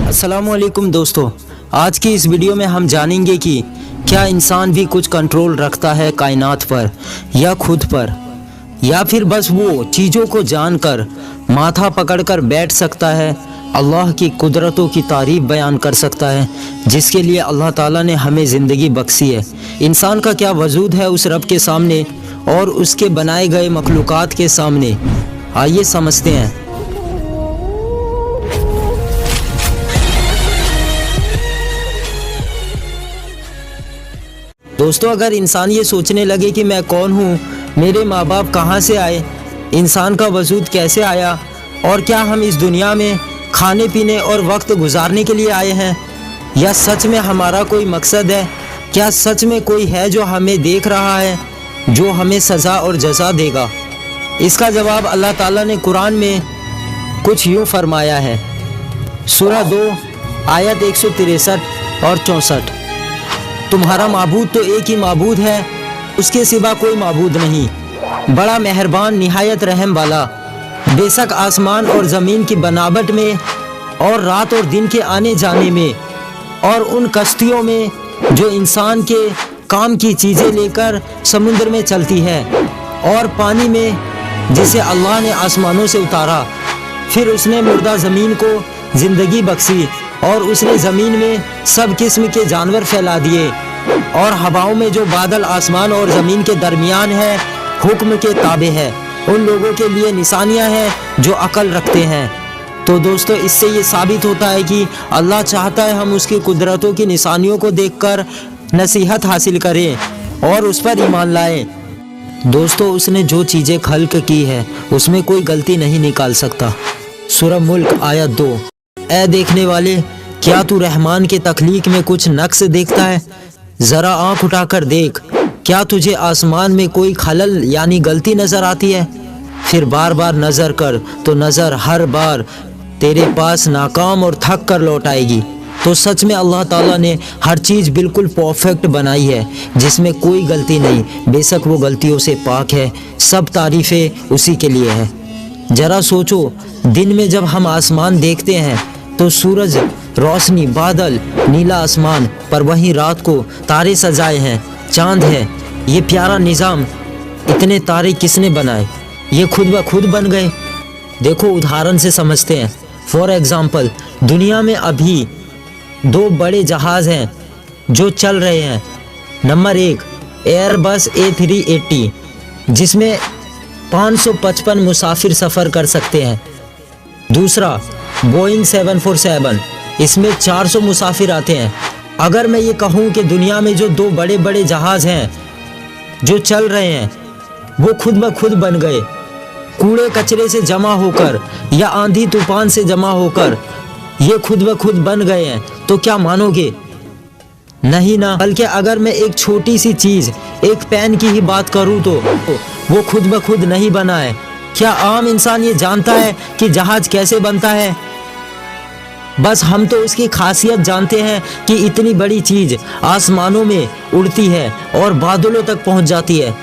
अस्सलाम वालेकुम दोस्तों, आज की इस वीडियो में हम जानेंगे कि क्या इंसान भी कुछ कंट्रोल रखता है कायनात पर या खुद पर, या फिर बस वो चीज़ों को जानकर माथा पकड़कर बैठ सकता है, अल्लाह की कुदरतों की तारीफ़ बयान कर सकता है जिसके लिए अल्लाह ताला ने हमें ज़िंदगी बख्शी है। इंसान का क्या वजूद है उस रब के सामने और उसके बनाए गए मखलूक़ात के सामने, आइए समझते हैं। दोस्तों, अगर इंसान ये सोचने लगे कि मैं कौन हूँ, मेरे माँ बाप कहाँ से आए, इंसान का वजूद कैसे आया और क्या हम इस दुनिया में खाने पीने और वक्त गुजारने के लिए आए हैं, या सच में हमारा कोई मकसद है, क्या सच में कोई है जो हमें देख रहा है, जो हमें सज़ा और जज़ा देगा। इसका जवाब अल्लाह ताला ने कुरान में कुछ यूँ फरमाया है। सूरह 2 आयत 163 और 64, तुम्हारा माबूद तो एक ही माबूद है, उसके सिवा कोई माबूद नहीं, बड़ा मेहरबान निहायत रहम वाला। बेशक आसमान और ज़मीन की बनावट में और रात और दिन के आने जाने में और उन कश्तियों में जो इंसान के काम की चीज़ें लेकर समुद्र में चलती है, और पानी में जिसे अल्लाह ने आसमानों से उतारा, फिर उसने मुर्दा ज़मीन को ज़िंदगी बख्शी और उसने ज़मीन में सब किस्म के जानवर फैला दिए, और हवाओं में जो बादल आसमान और ज़मीन के दरमियान है हुक्म के ताबे है, उन लोगों के लिए निशानियां हैं जो अकल रखते हैं। तो दोस्तों, इससे ये साबित होता है कि अल्लाह चाहता है हम उसकी कुदरतों की निशानियों को देखकर नसीहत हासिल करें और उस पर ईमान लाएं। दोस्तों, उसने जो चीज़ें खल्क की है उसमें कोई गलती नहीं निकाल सकता। सूरह मुल्क आयत 2, ऐ देखने वाले, क्या तू रहमान के तख्लीक में कुछ नक्स देखता है? ज़रा आँख उठाकर देख, क्या तुझे आसमान में कोई खलल यानी गलती नज़र आती है? फिर बार बार नज़र कर तो नज़र हर बार तेरे पास नाकाम और थक कर लौट आएगी। तो सच में अल्लाह ताला ने हर चीज़ बिल्कुल परफेक्ट बनाई है जिसमें कोई गलती नहीं, बेशक वो गलतियों से पाक है। सब तारीफ़ें उसी के लिए है। ज़रा सोचो, दिन में जब हम आसमान देखते हैं तो सूरज, रोशनी, बादल, नीला आसमान, पर वहीं रात को तारे सजाए हैं, चांद है। ये प्यारा निज़ाम, इतने तारे किसने बनाए? ये खुद ब खुद बन गए। देखो, उदाहरण से समझते हैं। फॉर एग्ज़ाम्पल, दुनिया में अभी 2 बड़े जहाज़ हैं जो चल रहे हैं। नंबर 1 एयरबस A380, जिसमें 555 मुसाफिर सफ़र कर सकते हैं। दूसरा बोइंग 747, इसमें 400 मुसाफिर आते हैं। अगर मैं ये कहूँ कि दुनिया में जो 2 बड़े बड़े जहाज़ हैं जो चल रहे हैं वो खुद ब खुद बन गए, कूड़े कचरे से जमा होकर या आंधी तूफान से जमा होकर ये खुद ब खुद बन गए हैं, तो क्या मानोगे? नहीं ना। बल्कि अगर मैं एक छोटी सी चीज़, एक पेन की ही बात करूँ तो वो खुद ब खुद नहीं बना है। क्या आम इंसान ये जानता है कि जहाज़ कैसे बनता है? बस हम तो उसकी खासियत जानते हैं कि इतनी बड़ी चीज़ आसमानों में उड़ती है और बादलों तक पहुंच जाती है।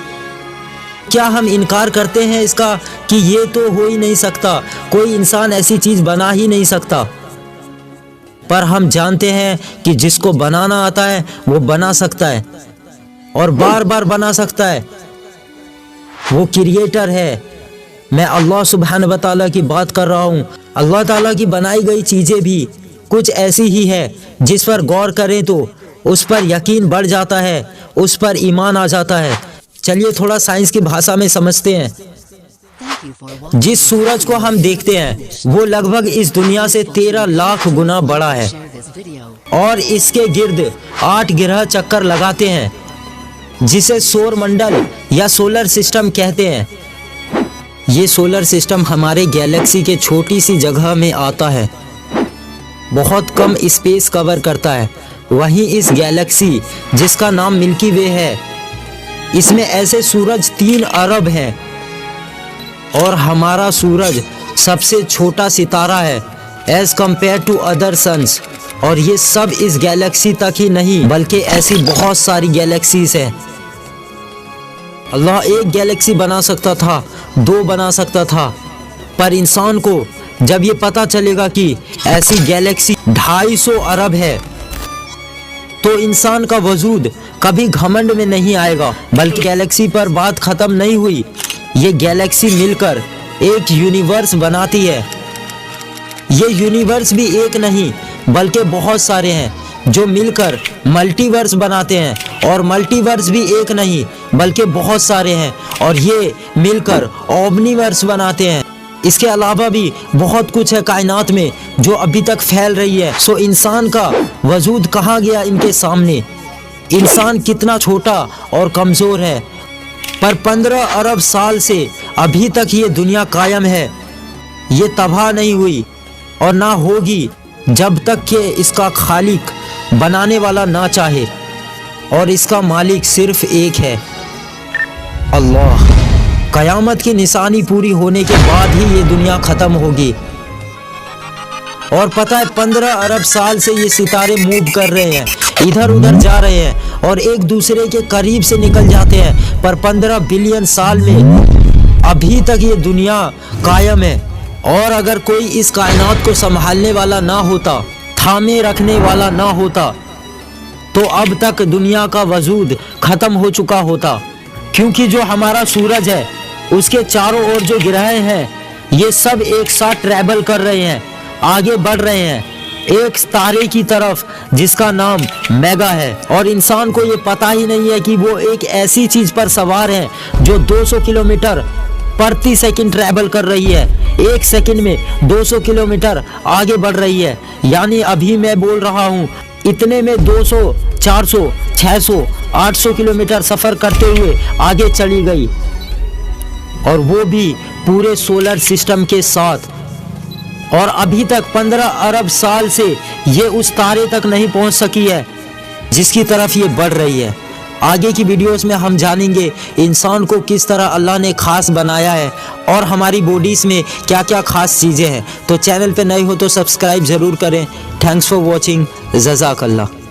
क्या हम इनकार करते हैं इसका कि ये तो हो ही नहीं सकता, कोई इंसान ऐसी चीज़ बना ही नहीं सकता? पर हम जानते हैं कि जिसको बनाना आता है वो बना सकता है और बार बार बना सकता है। वो क्रिएटर है। मैं अल्लाह सुब्हानहू व तआला की बात कर रहा हूँ। अल्लाह ताला की बनाई गई चीज़ें भी कुछ ऐसी ही है, जिस पर गौर करें तो उस पर यकीन बढ़ जाता है, उस पर ईमान आ जाता है। चलिए थोड़ा साइंस की भाषा में समझते हैं। जिस सूरज को हम देखते हैं वो लगभग इस दुनिया से 13 लाख गुना बड़ा है और इसके गिर्द 8 ग्रह चक्कर लगाते हैं, जिसे सौर मंडल या सोलर सिस्टम कहते हैं। ये सोलर सिस्टम हमारे गैलेक्सी के छोटी सी जगह में आता है, बहुत कम स्पेस कवर करता है। वहीं इस गैलेक्सी जिसका नाम मिल्की वे है, इसमें ऐसे सूरज 3 अरब हैं और हमारा सूरज सबसे छोटा सितारा है as compare to other suns. और ये सब इस गैलेक्सी तक ही नहीं बल्कि ऐसी बहुत सारी गैलेक्सीज हैं। अल्लाह एक गैलेक्सी बना सकता था, 2 बना सकता था, पर इंसान को جب یہ پتہ چلے گا کہ ایسی گیلیکسی 250 ارب ہے تو انسان کا وجود کبھی گھمنڈ میں نہیں آئے گا، بلکہ گیلیکسی پر بات ختم نہیں ہوئی، یہ گیلیکسی مل کر ایک یونیورس بناتی ہے۔ یہ یونیورس بھی ایک نہیں بلکہ بہت سارے ہیں جو مل کر ملٹی ورس بناتے ہیں، اور ملٹی ورس بھی ایک نہیں بلکہ بہت سارے ہیں اور یہ مل کر اومنی ورس بناتے ہیں۔ اس کے علاوہ بھی بہت کچھ ہے کائنات میں جو ابھی تک پھیل رہی ہے۔ سو انسان کا وجود کہاں گیا ان کے سامنے؟ انسان کتنا چھوٹا اور کمزور ہے، پر 15 ارب سال سے ابھی تک یہ دنیا قائم ہے، یہ تباہ نہیں ہوئی اور نہ ہوگی جب تک کہ اس کا خالق بنانے والا نہ چاہے، اور اس کا مالک صرف ایک ہے، اللہ۔ قیامت کی نشانی پوری ہونے کے بعد ہی یہ دنیا ختم ہوگی، اور پتہ ہے 15 ارب سال سے یہ ستارے موو کر رہے ہیں، ادھر ادھر جا رہے ہیں اور ایک دوسرے کے قریب سے نکل جاتے ہیں، پر 15 بلین سال میں ابھی تک یہ دنیا قائم ہے۔ اور اگر کوئی اس کائنات کو سنبھالنے والا نہ ہوتا، تھامے رکھنے والا نہ ہوتا، تو اب تک دنیا کا وجود ختم ہو چکا ہوتا، کیونکہ جو ہمارا سورج ہے اس کے چاروں اور جو گرہ ہیں یہ سب ایک ساتھ ٹریول کر رہے ہیں، آگے بڑھ رہے ہیں ایک تارے کی طرف جس کا نام میگا ہے، اور انسان کو یہ پتہ ہی نہیں ہے کہ وہ ایک ایسی چیز پر سوار ہے جو 200 کلومیٹر پرتی سیکنڈ ٹریول کر رہی ہے، ایک سیکنڈ میں 200 کلومیٹر آگے بڑھ رہی ہے۔ یعنی ابھی میں بول رہا ہوں اتنے میں 200 400 600 800 کلومیٹر سفر کرتے ہوئے آگے چلی گئی، اور وہ بھی پورے سولر سسٹم کے ساتھ، اور ابھی تک 15 ارب سال سے یہ اس تارے تک نہیں پہنچ سکی ہے جس کی طرف یہ بڑھ رہی ہے۔ آگے کی ویڈیوز میں ہم جانیں گے انسان کو کس طرح اللہ نے خاص بنایا ہے اور ہماری باڈیز میں کیا کیا خاص چیزیں ہیں۔ تو چینل پہ نئے ہو تو سبسکرائب ضرور کریں۔ تھینکس فار واچنگ، جزاک اللہ۔